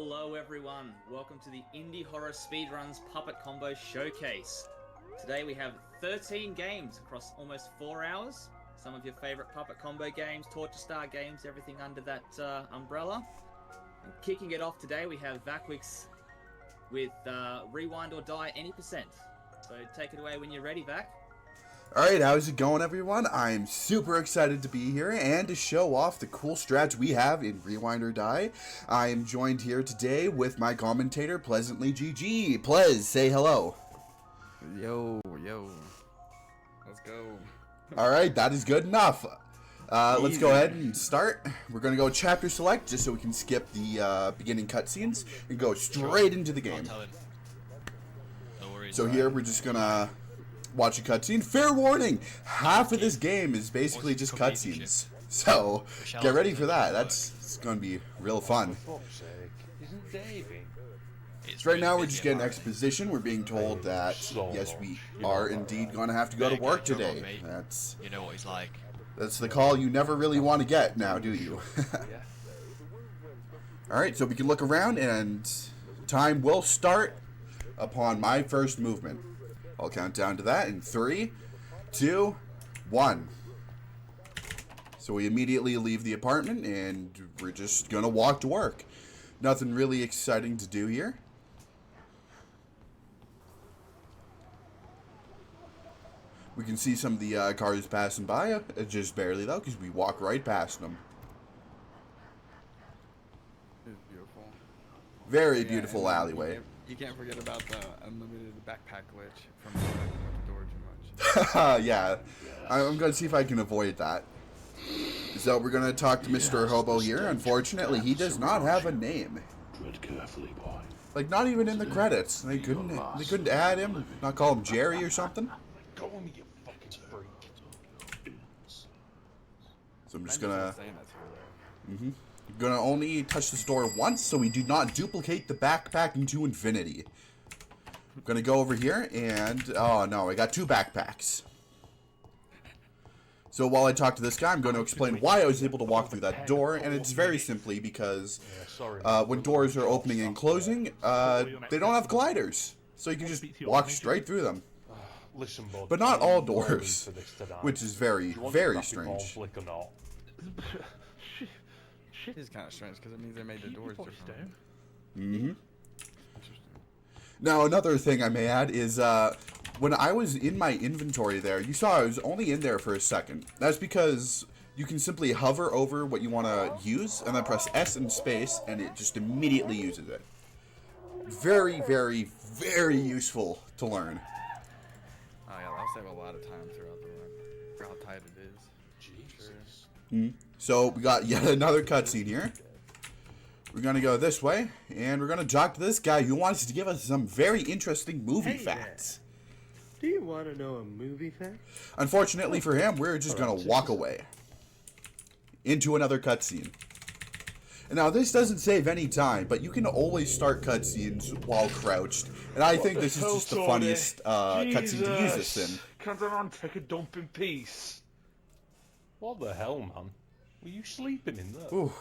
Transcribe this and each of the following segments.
Hello everyone, welcome to the Indie Horror Speedruns Puppet Combo Showcase. Today we have 13 games across almost 4 hours. Some of your favourite Puppet Combo games, Torture Star games, everything under that umbrella. And kicking it off today we have Vaqquixx with Rewind or Die any %. So take it away when you're ready, Vac. Alright, how's it going everyone? I'm super excited to be here and to show off the cool strats we have in Rewind or Die. I am joined here today with my commentator, Pleasantly GG. Plez, say hello. Yo. Let's go. Alright, that is good enough. Let's go ahead and start. We're going to go chapter select just so we can skip the beginning cutscenes and go straight into the game. No worries. So here we're just going to watch a cutscene. Fair warning, half of this game is basically just cutscenes. So get ready for that. It's going to be real fun. Right now we're just getting exposition. We're being told that yes, we are indeed going to have to go to work today. You know what he's like. That's the call you never really want to get now, do you? Alright, so we can look around and time will start upon my first movement. I'll count down to that in 3, 2, 1. So we immediately leave the apartment and we're just gonna walk to work. Nothing really exciting to do here. We can see some of the cars passing by, just barely though, because we walk right past them. It's beautiful. Very beautiful alleyway. You can't forget about the unlimited backpack glitch from the door too much. Yeah, I'm going to see if I can avoid that. So we're going to talk to Mr. Hobo here. Unfortunately, he does not have a name. Like, not even in the credits. They couldn't add him, not call him Jerry or something. So I'm just gonna only touch this door once so we do not duplicate the backpack into infinity. I'm gonna go over here and oh no, I got 2 backpacks. So while I talk to this guy, I'm going to explain why I was able to walk through that door, and it's very simply because when doors are opening and closing, they don't have gliders, so you can just walk straight through them. But not all doors, which is very, very strange. It is kind of strange because it means they made the doors different. Now, another thing I may add is when I was in my inventory there, you saw I was only in there for a second. That's because you can simply hover over what you want to use and then press S and space and it just immediately uses it. Very, very, very useful to learn. Oh yeah, that'll save a lot of time throughout the run. For how tight it is. Jesus. So we got yet another cutscene here. We're gonna go this way, and we're gonna talk to this guy who wants to give us some very interesting movie facts. Do you want to know a movie fact? Unfortunately for him, we're just gonna walk away into another cutscene. And now this doesn't save any time, but you can always start cutscenes while crouched, and I think this is just the funniest cutscene to use this in. Can't I take a dump in peace? What the hell, man? Were you sleeping in there? Ooh,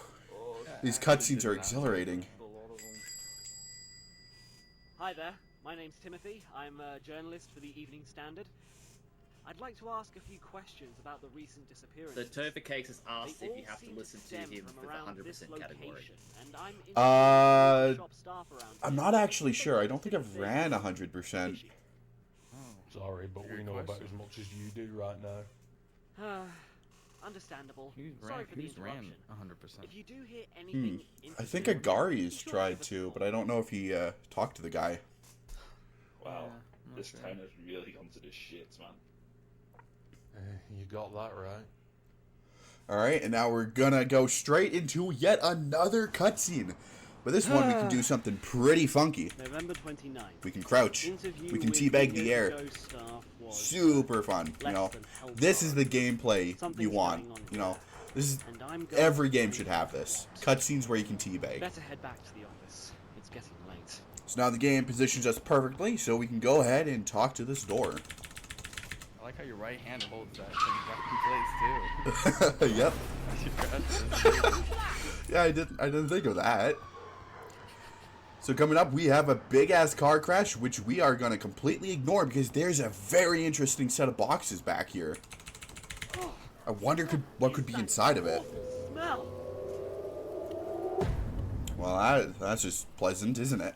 these cutscenes are exhilarating. Hi there, my name's Timothy. I'm a journalist for the Evening Standard. I'd like to ask a few questions about the recent disappearance. So Vaqquixx has asked if you have to listen to him for the 100% category. I'm not actually sure. I don't think I've ran 100%. Sorry, but we know about as much as you do right now. Understandable. Sorry for the interruption. 100%. If you do hear anything I think Agari's tried to, but I don't know if he talked to the guy. Wow, this town has really gone to the shits, man. You got that right. Alright, and now we're gonna go straight into yet another cutscene. But this one we can do something pretty funky. November 29th. We can crouch. We can teabag the air. Super fun, you know. This is the gameplay you want, you know. This is every game should have this. Cutscenes where you can teabag. Better head back to the office. It's getting late. So now the game positions us perfectly, so we can go ahead and talk to this door. I like how your right hand holds that in place too. Yep. Yeah, I didn't think of that. So coming up, we have a big-ass car crash, which we are going to completely ignore because there's a very interesting set of boxes back here. I wonder what could be inside of it. Smell. Well, that's just pleasant, isn't it?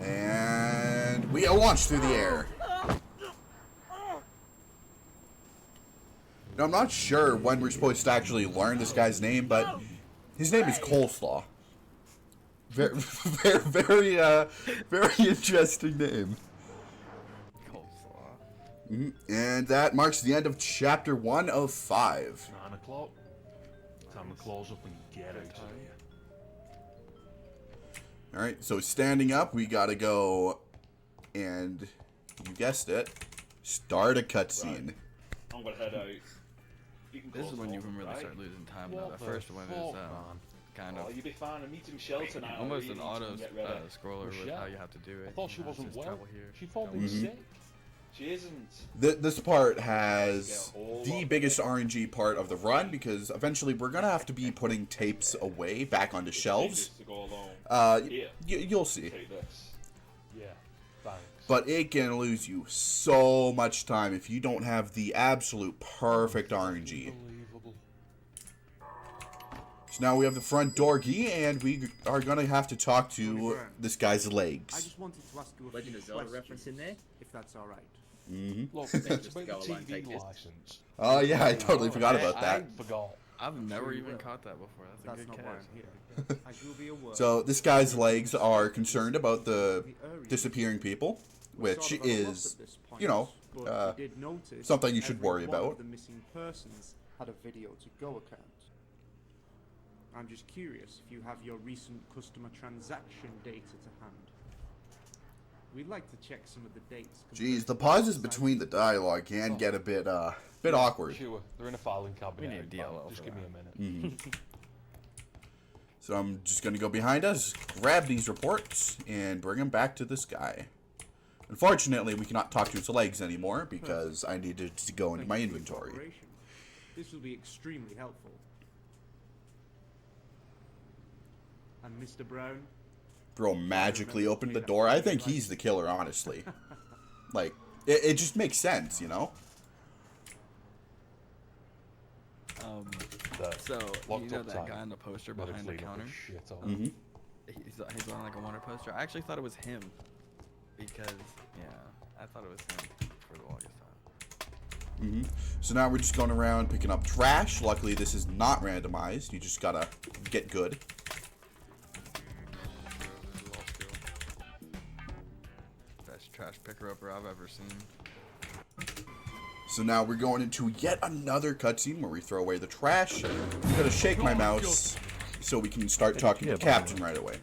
And we are launched through the air. Now, I'm not sure when we're supposed to actually learn this guy's name, but his name is Coleslaw. Very, very interesting name. And that marks the end of chapter 1 of 5. 9 o'clock. Time to close up and get out of here. Alright, so standing up, we gotta go and, you guessed it, start a cutscene. Right. I'm gonna head out. This is when you can really start losing time. Though the first one is kind of you'll be fine. I'm meeting Michelle tonight. almost an auto scroller with how you have to do it. I thought she wasn't just well. travel here. She thought me sick. She isn't. This part has the biggest RNG part of the run because eventually we're gonna have to be putting tapes away back onto shelves. You'll see. Take this. Yeah, thanks. But it can lose you so much time if you don't have the absolute perfect RNG. Unbelievable. So now we have the front door key, and we are gonna have to talk to this guy's I legs. just wanted to ask you a Legend few of Zelda questions, reference in there. if that's all right. Look, it's about Just the go along, take TV this. license. Oh yeah, I totally forgot about I that. forgot. I've never Sure you even will. caught that before. That's a That's good not why catch. I'm here. As you'll be aware, So this guy's legs are concerned about the disappearing people, we're which sort of at a loss is, at this point, you know, but we did notice something you should every worry one about. of the missing persons had a video to go account. I'm just curious if you have your recent customer transaction data to hand. We'd like to check some of the dates. Geez, the pauses between the dialogue can get a bit awkward. Sure, they're in a filing cabinet. We need a out back. DLL Just for give me that. a minute. So I'm just gonna go behind us, grab these reports, and bring them back to this guy. Unfortunately, we cannot talk to his legs anymore because I needed to go into my inventory. This will be extremely helpful. And Mr. Brown? Bro magically opened the door. I think he's the killer, honestly. Like, it just makes sense, you know? So locked you know up that time. guy on the poster Better behind the clean up counter? this shit up. He's on like a wanted poster. I actually thought it was him because I thought it was him for the longest time. So now we're just going around picking up trash. Luckily, this is not randomized. You just gotta get good. Best trash picker upper I've ever seen. So now we're going into yet another cutscene where we throw away the trash. I'm gonna shake my mouse so we can start talking to Captain right away.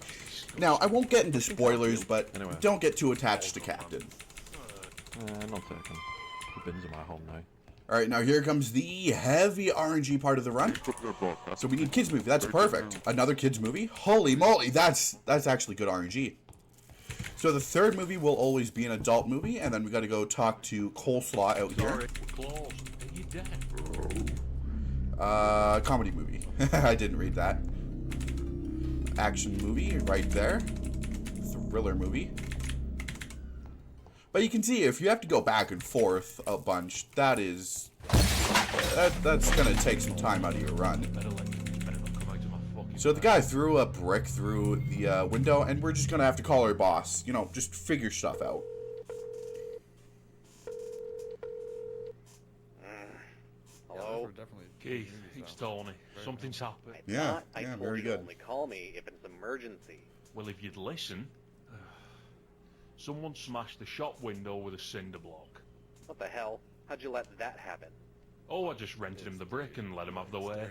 Now, I won't get into spoilers, but don't get too attached to Captain. Not taken. The bins are my home now. Alright, now here comes the heavy RNG part of the run. So we need kids movie. That's perfect. Another kids movie? Holy moly, that's actually good RNG. So the third movie will always be an adult movie, and then we got to go talk to Coleslaw out here. Close. Are you dead? Comedy movie. I didn't read that. Action movie right there. Thriller movie. But you can see if you have to go back and forth a bunch, that's gonna take some time out of your run. Better not come out to my fucking So the guy threw a brick through the window, and we're just gonna have to call our boss. You know, just figure stuff out. Hello? Keith, it's Tony. Something's happened. Yeah, I yeah, told very you good. only call me if it's an emergency. Well, if you'd listen. Someone smashed the shop window with a cinder block. What the hell? How'd you let that happen? Oh, I just rented him the brick and let him have the way.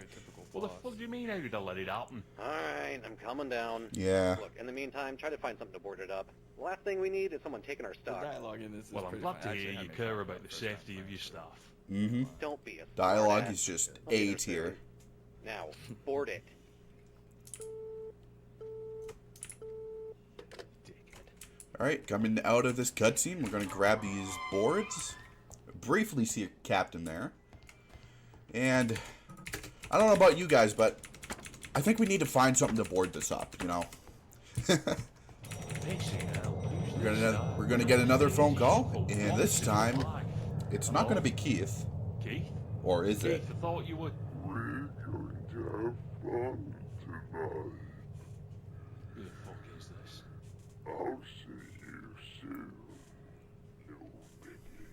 What the fuck do you mean, how did I let it happen? Alright, I'm coming down. Yeah. Look, in the meantime, try to find something to board it up. The last thing we need is someone taking our stock. Dialogue in this is Well, I'm pretty glad to fun. hear Actually, you had me care cry about the the first time. safety of your stuff. Mm-hmm. Don't be a Dialogue smartass. is just I'll get A us tier. there. Now, board it. Alright, coming out of this cutscene, we're gonna grab these boards. Briefly see a captain there. And I don't know about you guys, but I think we need to find something to board this up, you know? We're gonna get another phone call, and this time, it's not gonna be Keith. Keith? Or is it? Keith, I thought you were... We're going to have fun tonight. Who the fuck is this? I'll see you soon, little piggy.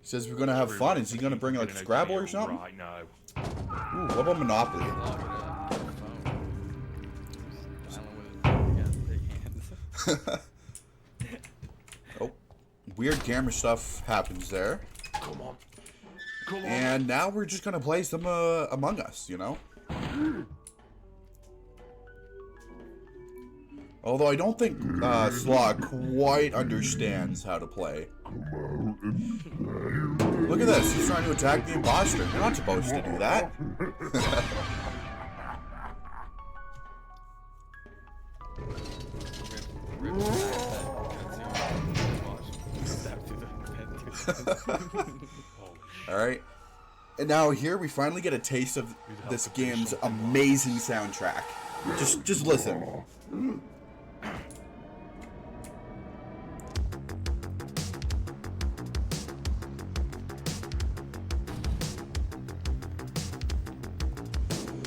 He says we're gonna have fun. Is he gonna bring like Scrabble or something? Right now. Ooh, what about Monopoly? Oh, weird camera stuff happens there. Come on. Come on. And now we're just gonna play some Among Us, you know? Although I don't think Slog quite understands how to play. Look at this, he's trying to attack the imposter. You're not supposed to do that. Alright. And now here we finally get a taste of this game's amazing soundtrack. Just listen.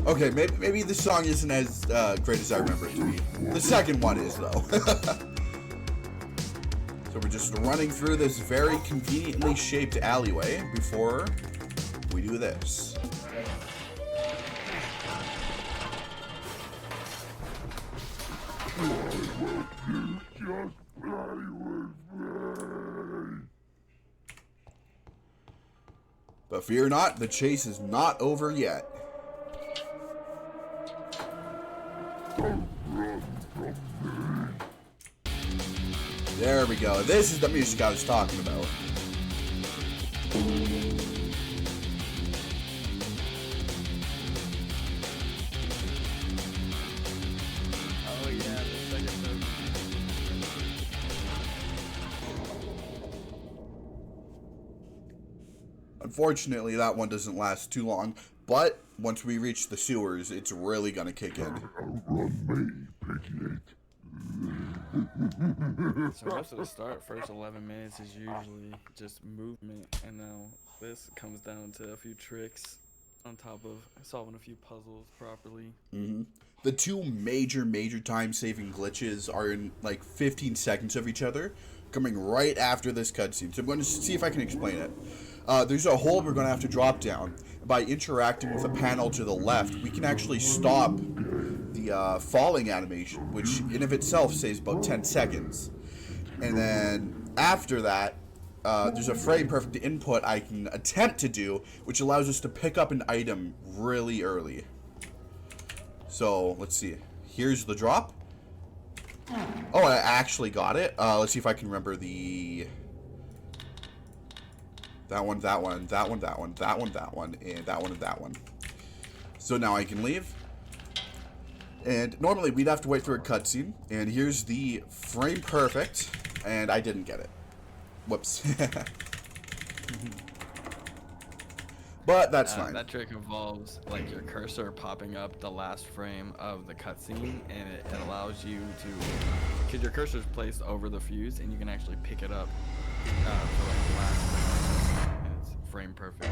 Okay, maybe the song isn't as great as I remember it to be. The second one is, though. So we're just running through this very conveniently shaped alleyway before we do this. But fear not, the chase is not over yet. There we go. This is the music I was talking about. Oh yeah, the second move. Unfortunately, that one doesn't last too long, but once we reach the sewers, it's really gonna kick in. Outrun me, piglet. So most of the first 11 minutes is usually just movement, and now this comes down to a few tricks on top of solving a few puzzles properly. The two major time-saving glitches are in like 15 seconds of each other, coming right after this cutscene. So I'm going to see if I can explain it. There's a hole we're going to have to drop down. By interacting with a panel to the left, we can actually stop the falling animation, which in of itself saves about 10 seconds. And then after that, there's a frame perfect input I can attempt to do, which allows us to pick up an item really early. So let's see. Here's the drop. Oh, I actually got it. Let's see if I can remember the... That one, that one, that one, that one, that one, that one, and that one, and that one. So now I can leave. And normally we'd have to wait for a cutscene. And here's the frame perfect. And I didn't get it. Whoops. But that's fine. That trick involves like your cursor popping up the last frame of the cutscene, and it allows you to, because your cursor is placed over the fuse, and you can actually pick it up for like the last frame. And it's frame perfect.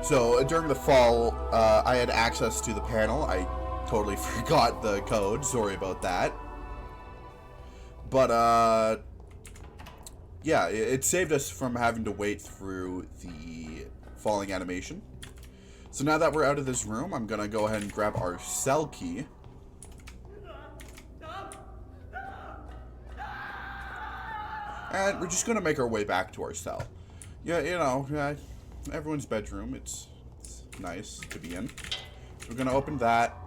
So during the fall, I had access to the panel. I totally forgot the code. Sorry about that. But yeah, it saved us from having to wait through the falling animation. So now that we're out of this room, I'm gonna go ahead and grab our cell key. And we're just gonna make our way back to our cell. Yeah, you know, everyone's bedroom. It's nice to be in. So we're gonna open that.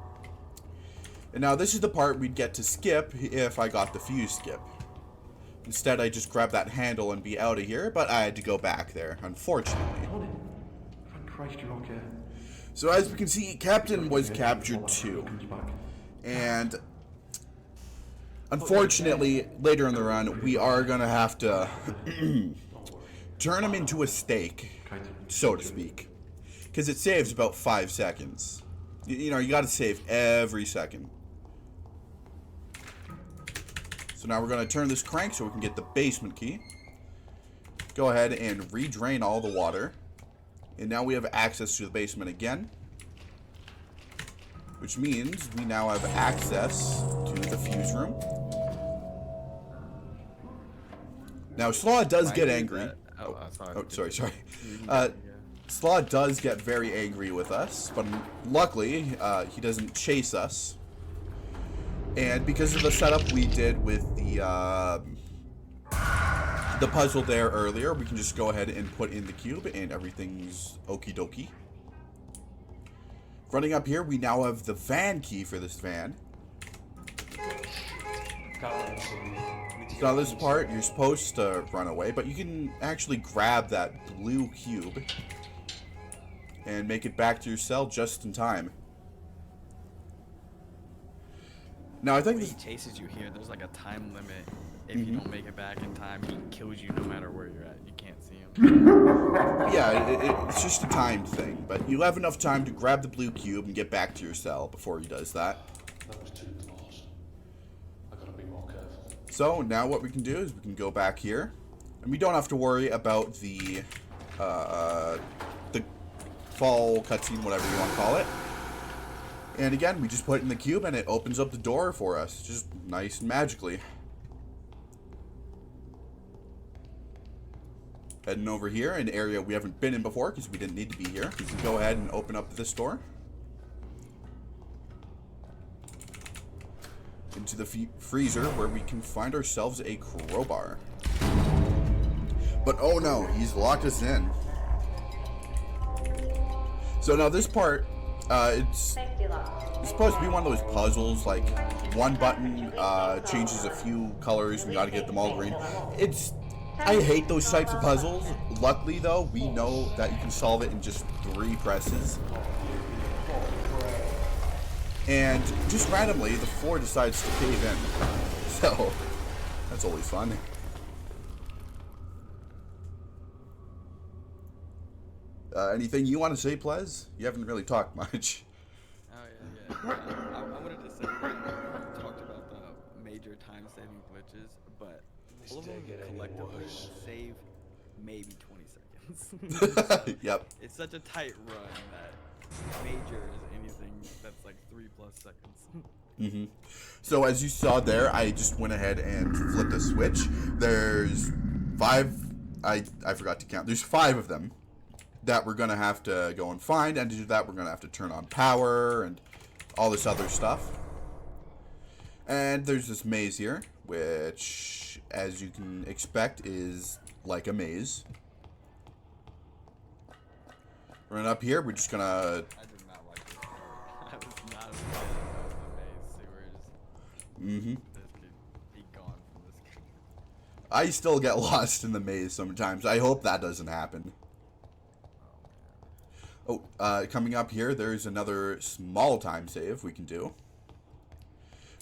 And now this is the part we'd get to skip if I got the fuse skip. Instead, I just grabbed that handle and be out of here, but I had to go back there, unfortunately. Thank Christ you're okay. So as we can see, Captain was captured too. And unfortunately, later in the run, we are gonna have to turn him into a steak, so to speak. because it saves about 5 seconds. You know, you got to save every second. So now we're going to turn this crank so we can get the basement key. Go ahead and redrain all the water. And now we have access to the basement again. Which means we now have access to the fuse room. Now, Slaw does get angry. Sorry. Slaw does get very angry with us, but luckily, he doesn't chase us. And because of the setup we did with the puzzle there earlier, we can just go ahead and put in the cube, and everything's okie dokie. Running up here, we now have the van key for this van. Now this part, you're supposed to run away, but you can actually grab that blue cube and make it back to your cell just in time. Now I think when he chases you here, there's like a time limit. If you don't make it back in time, he kills you no matter where you're at. You can't see him. Yeah, it's just a timed thing, but you have enough time to grab the blue cube and get back to your cell before he does that. That was too close. I gotta be more careful. So now what we can do is we can go back here, and we don't have to worry about the fall cutscene, whatever you want to call it. And again, we just put it in the cube and it opens up the door for us, just nice and magically. Heading over here, an area we haven't been in before because we didn't need to be here. We can go ahead and open up this door. Into the freezer where we can find ourselves a crowbar. But oh no, he's locked us in. So now this part, it's supposed to be one of those puzzles, like one button changes a few colors and you gotta get them all green. I hate those types of puzzles. Luckily though, we know that you can solve it in just 3 presses. And just randomly, the floor decides to cave in. So, that's always fun. Anything you want to say, Plez? You haven't really talked much. Oh, yeah. I wanted to say, we talked about the major time-saving glitches, but all of them collectively save maybe 20 seconds. Yep. It's such a tight run that major is anything that's like 3+ seconds. So as you saw there, I just went ahead and flipped a switch. There's 5, I forgot to count. There's 5 of them that we're gonna have to go and find, and to do that we're gonna have to turn on power and all this other stuff. And there's this maze here, which, as you can expect, is like a maze. Run up here, we're just gonna... I did not like this part. I was not a fan of the maze sewers. This could be gone from this game. I still get lost in the maze sometimes. I hope that doesn't happen. Oh, coming up here, there's another small time save we can do.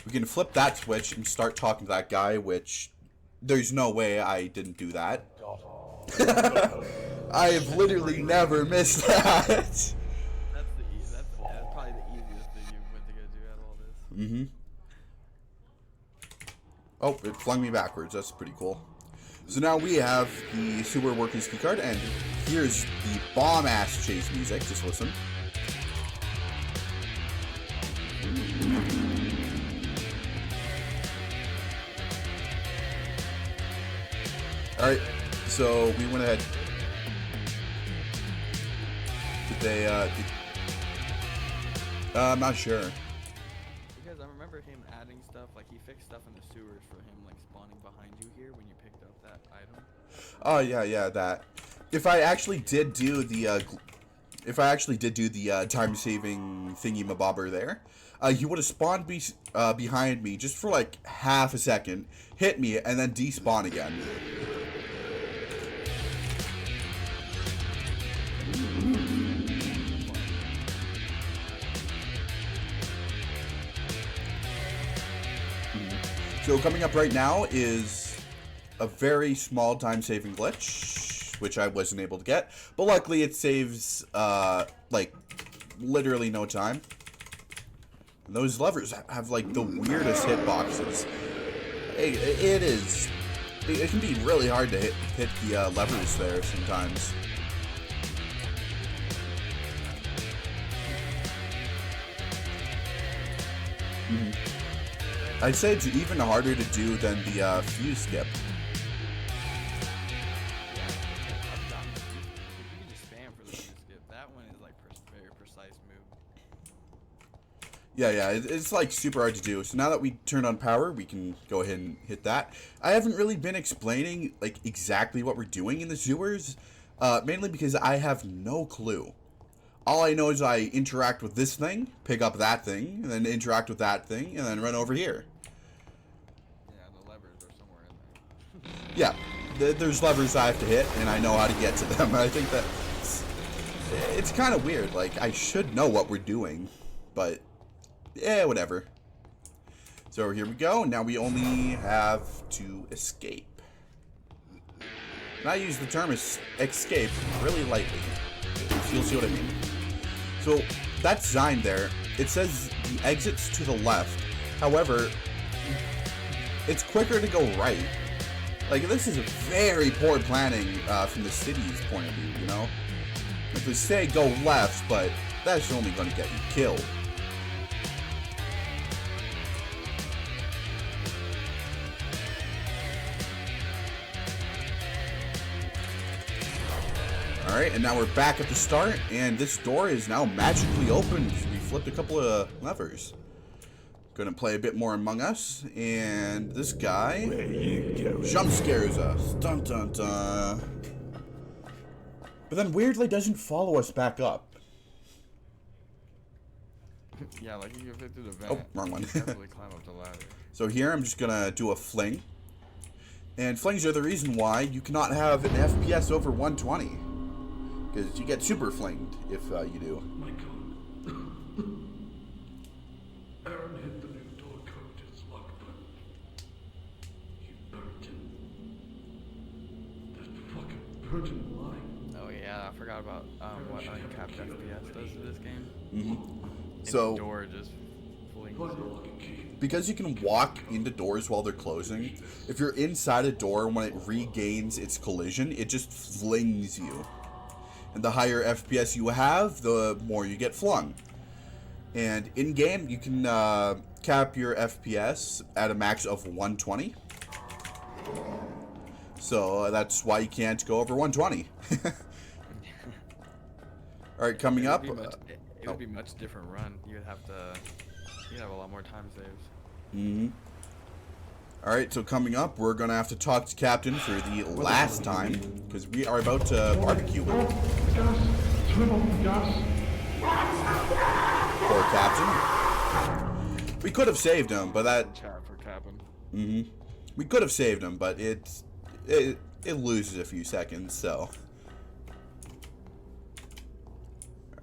We can flip that switch and start talking to that guy, which there's no way I didn't do that. I have literally never missed that. That's probably the easiest thing you went to go do out of all this. Oh, it flung me backwards. That's pretty cool. So now we have the sewer workers key card, and here's the bomb-ass chase music. Just listen. Alright, so we went ahead. Did they, I'm not sure. Because I remember him adding stuff, like he fixed stuff in the sewers for him, like spawning behind you here when you picked up that item. Oh yeah, that. If I actually did do the, time-saving thingy-mabobber there, he would have spawned behind me just for like half a second, hit me, and then despawn again. So coming up right now is a very small time-saving glitch. which I wasn't able to get. But luckily it saves, like, literally no time. And those levers have, like, the weirdest hitboxes. It can be really hard to hit the levers there sometimes. I'd say it's even harder to do than the fuse skip. You can just spam for the fuse skip. That one is like very precise move. Yeah, it's like super hard to do. So now that we turned on power, we can go ahead and hit that. I haven't really been explaining like exactly what we're doing in the sewers, mainly because I have no clue. All I know is I interact with this thing, pick up that thing, and then interact with that thing, and then run over here. Yeah, the levers are somewhere in there. Yeah, there's levers I have to hit, and I know how to get to them. I think that it's kind of weird. Like, I should know what we're doing, but yeah, whatever. So here we go. Now we only have to escape. And I use the term escape really lightly. You'll see what I mean. So that sign there, it says the exit's to the left. However, it's quicker to go right. Like, this is a very poor planning from the city's point of view, you know? Like, they say go left, but that's only going to get you killed. Alright, and now we're back at the start, and this door is now magically opened. We flipped a couple of levers. Gonna play a bit more Among Us, and this guy jump scares us. Dun dun dun. But then weirdly doesn't follow us back up. Yeah, like you can fit through the vent. Oh, wrong one. Definitely climb up the ladder. So here I'm just gonna do a fling. And flings are the reason why you cannot have an FPS over 120. Because you get super flinged if you do. My God. Aaron hit the new door code. It's locked, but you burnt him. That fucking burnt him alive. Oh yeah, I forgot about what uncapped FPS does to this game. Mm-hmm. And So the door just flings you. Because you can walk into doors while they're closing, if you're inside a door, when it regains its collision, it just flings you. And the higher FPS you have, the more you get flung. And in-game, you can cap your FPS at a max of 120. So that's why you can't go over 120. Alright, coming up. It would be much different run. You'd have a lot more time saves. Mm-hmm. Alright, so coming up, we're going to have to talk to Captain for the last time, because we are about to barbecue with him. Poor Captain. We could have saved him, but that... Chat for Captain. Mm-hmm. We could have saved him, but it loses a few seconds, so...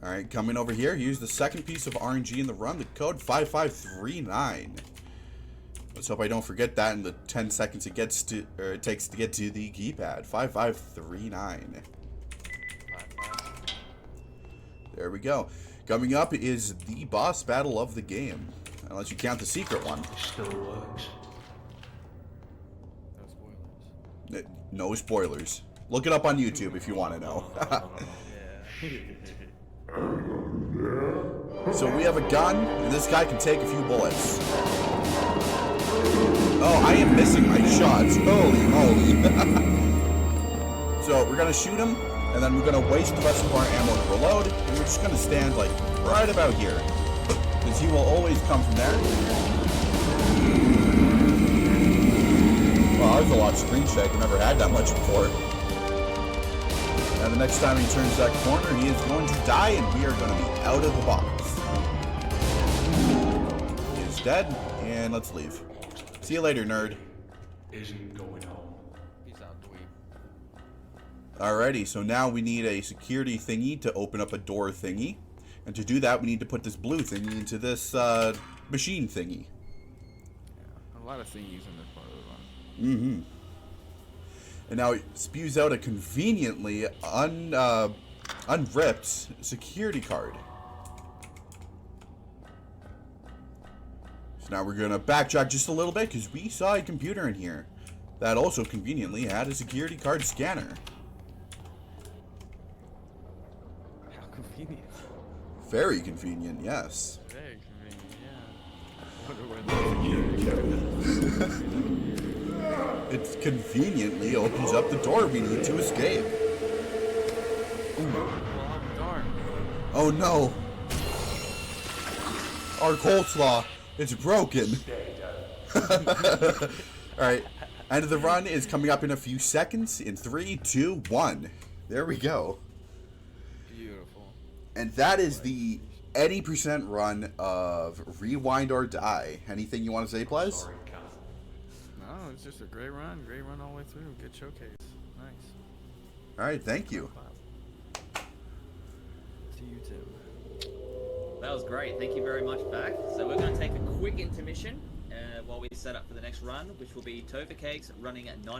Alright, coming over here, use the second piece of RNG in the run, the code 5539. Let's hope I don't forget that in the 10 seconds it takes to get to the keypad. 5539. There we go. Coming up is the boss battle of the game. Unless you count the secret one. Still works. No spoilers. Look it up on YouTube if you want to know. So we have a gun, and this guy can take a few bullets. Oh, I am missing my shots. Holy moly. So we're going to shoot him, and then we're going to waste the rest of our ammo to reload, and we're just going to stand, like, right about here. Because he will always come from there. Well, that was a lot of screen shake. I never had that much before. And the next time he turns that corner, he is going to die, and we are going to be out of the box. He is dead, and let's leave. See you later, nerd. Isn't going home. Peace out, dweeb. Alrighty, so now we need a security thingy to open up a door thingy. And to do that, we need to put this blue thingy into this machine thingy. Yeah, a lot of thingies in this part of the run. Mm-hmm. And now it spews out a conveniently unripped security card. So now we're going to backtrack just a little bit because we saw a computer in here that also conveniently had a security card scanner. How convenient. Very convenient, yes. Very convenient, yeah. It conveniently opens up the door we need to escape. Ooh. Darn. Oh no! Our coleslaw, it's broken. Alright, end of the run is coming up in a few seconds. In 3, 2, 1. There we go. Beautiful. And that is the 80% run of Rewind or Die. Anything you want to say, Plez? No, it's just a great run all the way through. Good showcase. Nice. Alright, thank you. To you too. That was great. Thank you very much, Vaqquixx. So we're going to take a quick intermission while we set up for the next run, which will be Vaqquixx running at 9